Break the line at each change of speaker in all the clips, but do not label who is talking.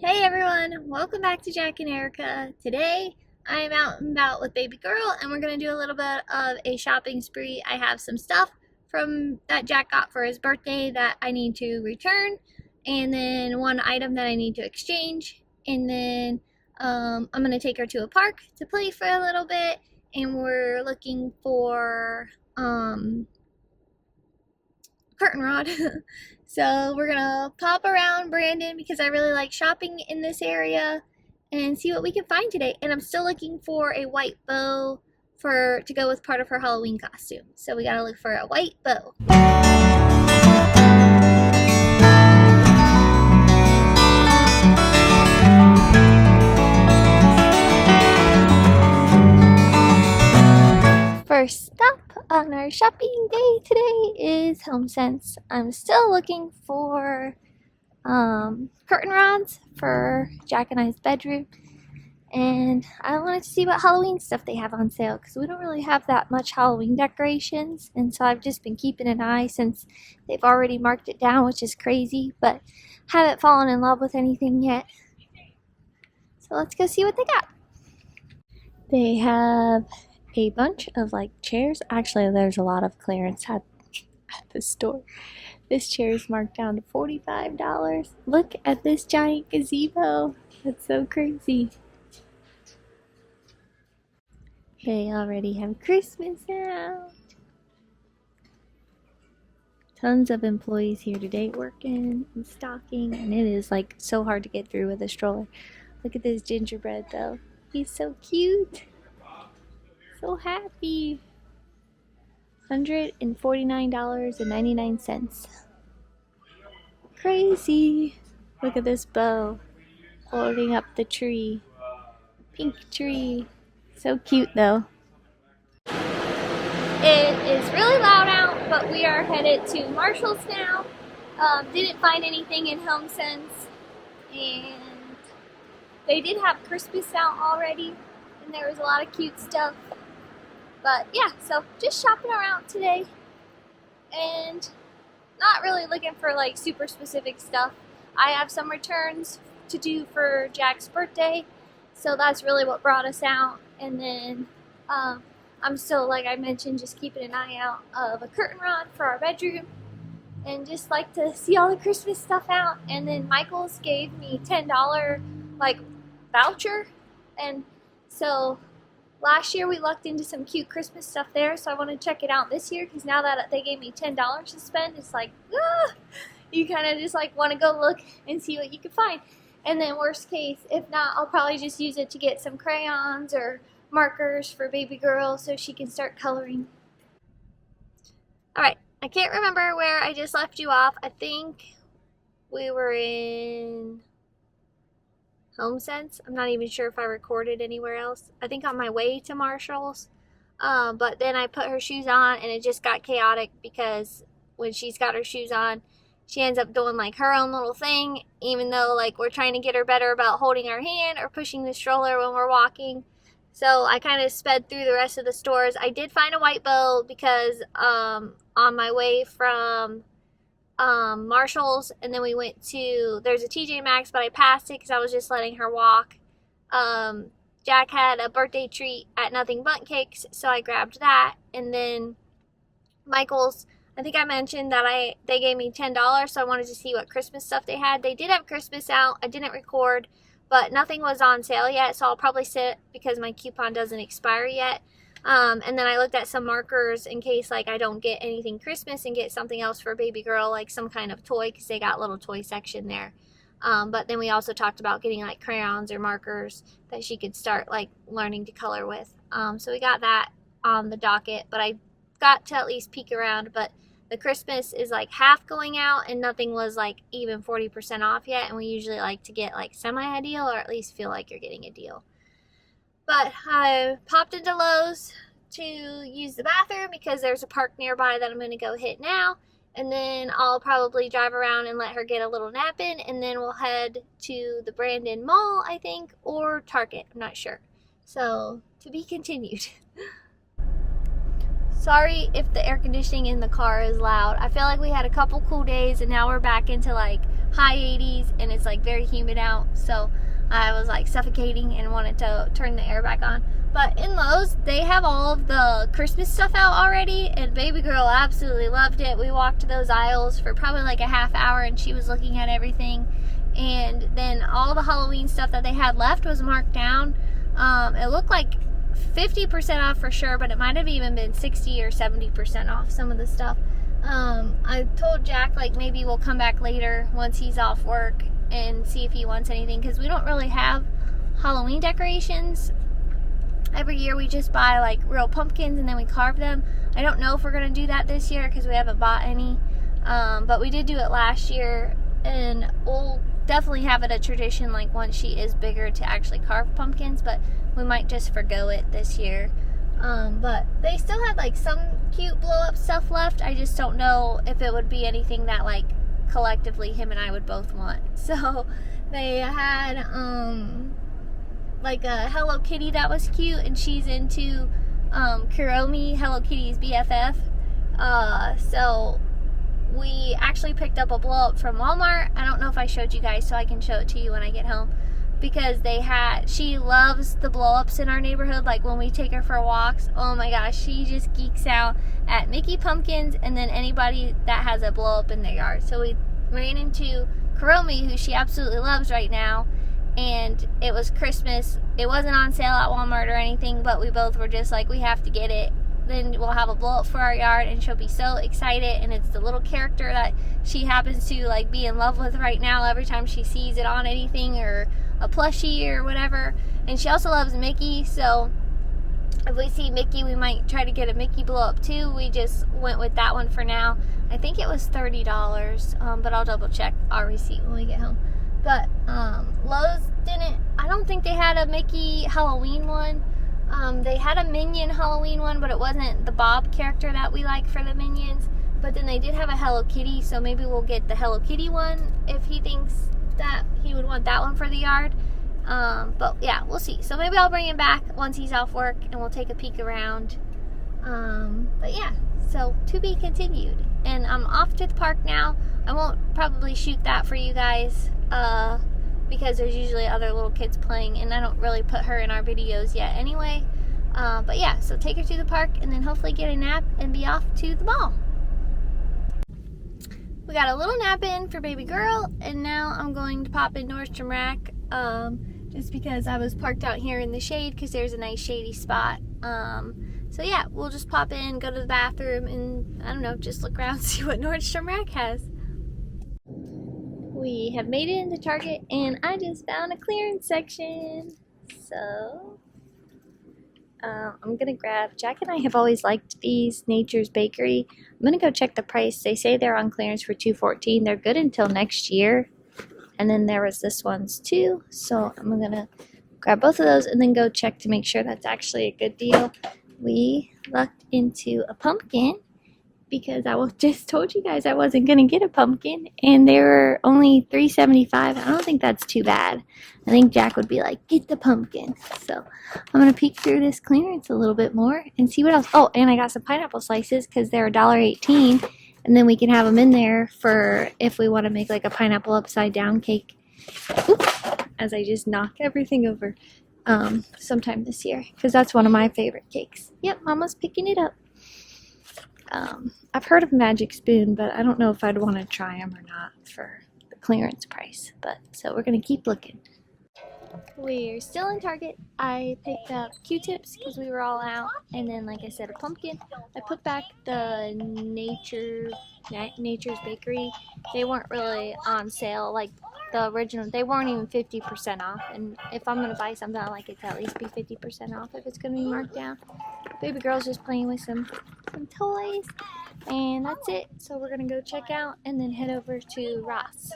Hey everyone, welcome back to Jack and Erica. Today I'm out and about with baby girl and we're going to do a little bit of a shopping spree. I have some stuff from that Jack got for his birthday that I need to return, and then one item that I need to exchange, and then I'm going to take her to a park to play for a little bit, and we're looking for curtain rod. So we're gonna pop around Brandon because I really like shopping in this area and see what we can find today. And I'm still looking for a white bow to go with part of her Halloween costume. So we gotta look for a white bow. First stop on our shopping day today is HomeSense. I'm still looking for curtain rods for Jack and I's bedroom, and I wanted to see what Halloween stuff they have on sale because we don't really have that much Halloween decorations, and so I've just been keeping an eye since they've already marked it down, which is crazy, but haven't fallen in love with anything yet. So let's go see what they got. They have a bunch of chairs. Actually, there's a lot of clearance at the store. This chair is marked down to $45. Look at this giant gazebo. That's so crazy. They already have Christmas out. Tons of employees here today working and stocking, and it is so hard to get through with a stroller. Look at this gingerbread though. He's so cute. So happy. $149.99. Crazy. Look at this bow holding up the tree. Pink tree. So cute though. It is really loud out, but we are headed to Marshall's now. Didn't find anything in HomeSense, and they did have Christmas out already, and there was a lot of cute stuff. But yeah, so just shopping around today and not really looking for super specific stuff. I have some returns to do for Jack's birthday, so that's really what brought us out. And then I'm still, like I mentioned, just keeping an eye out of a curtain rod for our bedroom and just like to see all the Christmas stuff out. And then Michael's gave me $10 voucher, and so last year we lucked into some cute Christmas stuff there, so I want to check it out this year because now that they gave me $10 to spend, it's you kind of just want to go look and see what you can find. And then worst case, if not, I'll probably just use it to get some crayons or markers for baby girl so she can start coloring. Alright, I can't remember where I just left you off. I think we were in HomeSense. I'm not even sure if I recorded anywhere else. I think on my way to Marshall's. But then I put her shoes on and it just got chaotic because when she's got her shoes on, she ends up doing her own little thing, even though we're trying to get her better about holding our hand or pushing the stroller when we're walking. So I kind of sped through the rest of the stores. I did find a white bow because on my way from Marshall's, and then we went to, there's a TJ Maxx, but I passed it because I was just letting her walk. Jack had a birthday treat at Nothing But Cakes, so I grabbed that. And then Michael's, I think I mentioned that they gave me $10, so I wanted to see what Christmas stuff they had. They did have Christmas out. I didn't record, but nothing was on sale yet, so I'll probably sit because my coupon doesn't expire yet. And then I looked at some markers in case I don't get anything Christmas and get something else for baby girl, some kind of toy, because they got a little toy section there. But then we also talked about getting crayons or markers that she could start learning to color with. So we got that on the docket, but I got to at least peek around. But the Christmas is half going out, and nothing was even 40% off yet, and we usually like to get semi a deal, or at least feel like you're getting a deal. But I popped into Lowe's to use the bathroom because there's a park nearby that I'm going to go hit now. And then I'll probably drive around and let her get a little nap in. And then we'll head to the Brandon Mall, I think, or Target. I'm not sure. So, to be continued. Sorry if the air conditioning in the car is loud. I feel like we had a couple cool days and now we're back into like high 80s and it's like very humid out. So I was like suffocating and wanted to turn the air back on. But in Lowe's, they have all of the Christmas stuff out already, and baby girl absolutely loved it. We walked those aisles for probably like a half hour and she was looking at everything. And then all the Halloween stuff that they had left was marked down. It looked like 50% off for sure, but it might have even been 60 or 70% off some of the stuff. I told Jack like maybe we'll come back later once he's off work and see if he wants anything, because we don't really have Halloween decorations. Every year we just buy like real pumpkins and then we carve them. I don't know if we're going to do that this year because we haven't bought any, but we did do it last year, and we'll definitely have it a tradition like once she is bigger to actually carve pumpkins, but we might just forgo it this year. But they still had like some cute blow up stuff left. I just don't know if it would be anything that like collectively him and I would both want. So they had like a Hello Kitty that was cute, and she's into Kuromi, Hello Kitty's BFF. So we actually picked up a blow up from Walmart. I don't know if I showed you guys, so I can show it to you when I get home, because she loves the blow ups in our neighborhood. Like when we take her for walks, oh my gosh, she just geeks out at Mickey pumpkins and then anybody that has a blow up in their yard. So we ran into Kuromi, who she absolutely loves right now, and it was Christmas. It wasn't on sale at Walmart or anything, but we both were just like, we have to get it. Then we'll have a blow up for our yard and she'll be so excited, and it's the little character that she happens to like be in love with right now every time she sees it on anything or a plushie or whatever. And she also loves Mickey, so if we see Mickey we might try to get a Mickey blow up too. We just went with that one for now. I think it was $30, but I'll double check our receipt when we get home. But Lowe's I don't think they had a Mickey Halloween one. They had a Minion Halloween one, but it wasn't the Bob character that we like for the Minions. But then they did have a Hello Kitty, so maybe we'll get the Hello Kitty one if he thinks that he would want that one for the yard. But yeah, we'll see. So maybe I'll bring him back once he's off work and we'll take a peek around. But yeah, so to be continued. And I'm off to the park now. I won't probably shoot that for you guys, because there's usually other little kids playing and I don't really put her in our videos yet anyway. But yeah, so take her to the park and then hopefully get a nap and be off to the mall. We got a little nap in for baby girl, and now I'm going to pop in Nordstrom Rack, just because I was parked out here in the shade because there's a nice shady spot. So yeah, we'll just pop in, go to the bathroom, and I don't know, just look around and see what Nordstrom Rack has. We have made it into Target, and I just found a clearance section. So I'm gonna grab, Jack and I have always liked these Nature's Bakery. I'm gonna go check the price. They say they're on clearance for $2.14. They're good until next year. And then there was this one's too. So I'm gonna grab both of those and then go check to make sure that's actually a good deal. We lucked into a pumpkin because I just told you guys I wasn't gonna get a pumpkin, and they were only $3.75. I don't think that's too bad. I think Jack would be like, get the pumpkin. So I'm gonna peek through this clearance a little bit more and see what else. Oh, and I got some pineapple slices because they're $1.18, and then we can have them in there for if we want to make like a pineapple upside down cake. Oops, as I just knock everything over. Sometime this year, because that's one of my favorite cakes. Yep, Mama's picking it up. I've heard of Magic Spoon, but I don't know if I'd want to try them or not for the clearance price. But so we're gonna keep looking. We're still in Target. I picked up Q-tips because we were all out, and then like I said, a pumpkin. I put back the Nature's Bakery. They weren't really on sale like the original. They weren't even 50% off, and if I'm gonna buy something, I like it to at least be 50% off if it's gonna be marked down. Baby girl's just playing with some toys, and that's it. So we're gonna go check out and then head over to Ross.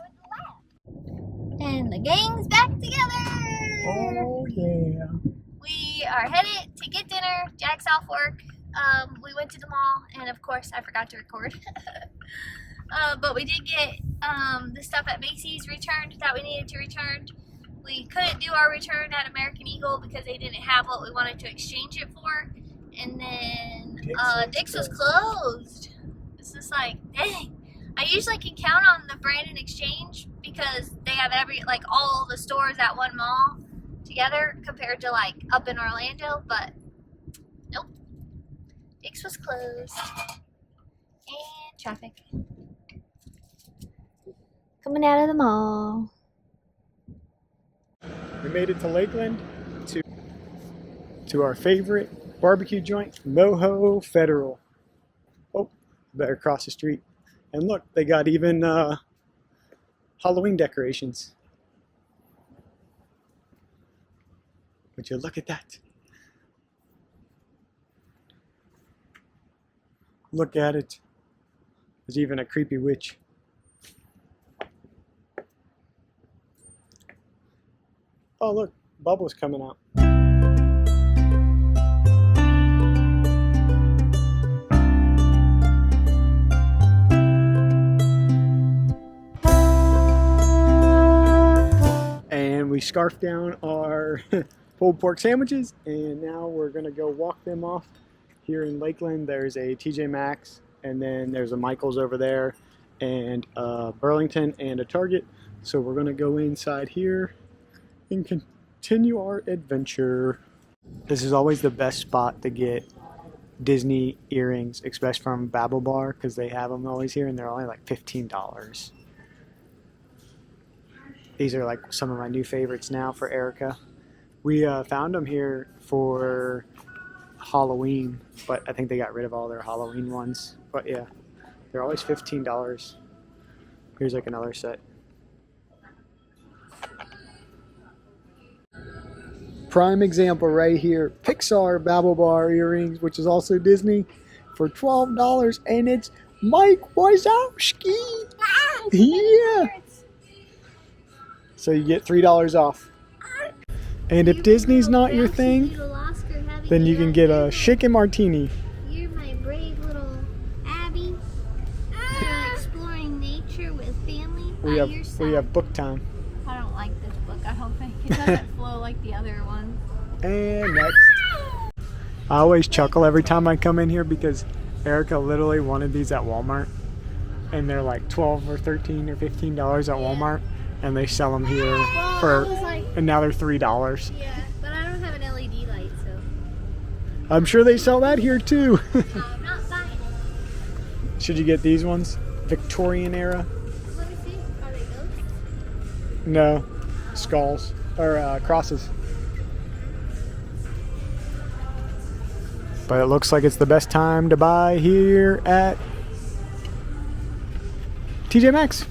And the gang's back together!
Oh yeah.
We are headed to get dinner. Jack's off work. We went to the mall, and of course I forgot to record. But we did get the stuff at Macy's returned that we needed to return. We couldn't do our return at American Eagle because they didn't have what we wanted to exchange it for. And then Dick's was closed. It's just like, dang. I usually can count on the Brandon Exchange because they have all the stores at one mall together compared to like up in Orlando, but nope. Dick's was closed. And traffic. Coming out of the mall.
We made it to Lakeland to our favorite barbecue joint, Moho Federal. Oh, better cross the street. And look, they got even Halloween decorations. Would you look at that? Look at it. There's even a creepy witch. Oh look, bubbles coming out. And we scarfed down our pulled pork sandwiches, and now we're gonna go walk them off. Here in Lakeland, there's a TJ Maxx, and then there's a Michael's over there, and a Burlington, and a Target. So we're gonna go inside here and continue our adventure. This is always the best spot to get Disney earrings, especially from Babble Bar, because they have them always here, and they're only like $15. These are like some of my new favorites now for Erica. We found them here for Halloween, but I think they got rid of all their Halloween ones. But yeah, they're always $15. Here's like another set. Prime example right here, Pixar Babble Bar earrings, which is also Disney, for $12, and it's Mike Wazowski. Yeah. So you get $3 off. And if Disney's not your thing, then you can get a chicken martini.
You're my brave little Abby. You're exploring nature with family by your side.
We have book time.
I don't like this book. I don't think it doesn't flow like the other ones.
And next. I always chuckle every time I come in here because Erica literally wanted these at Walmart, and they're like $12 or $13 or $15 at Walmart, and they sell them here and now they're $3.
Yeah, but I don't have an LED light, so.
I'm sure they sell that here too.
I'm not buying it.
Should you get these ones? Victorian era?
Let me see. Are they ghosts?
No, skulls or crosses. But it looks like it's the best time to buy here at TJ Maxx.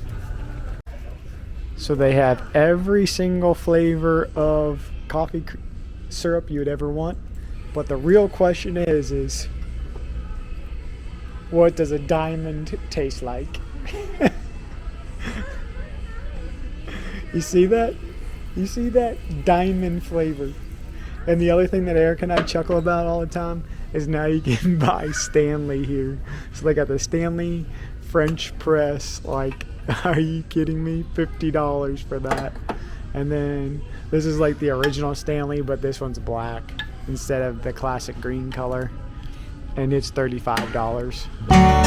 So they have every single flavor of coffee syrup you would ever want. But the real question is what does a diamond taste like? You see that? You see that? Diamond flavor. And the other thing that Eric and I chuckle about all the time is now you can buy Stanley here. So they got the Stanley French press. Like, are you kidding me? $50 for that. And then this is like the original Stanley, but this one's black instead of the classic green color. And it's $35.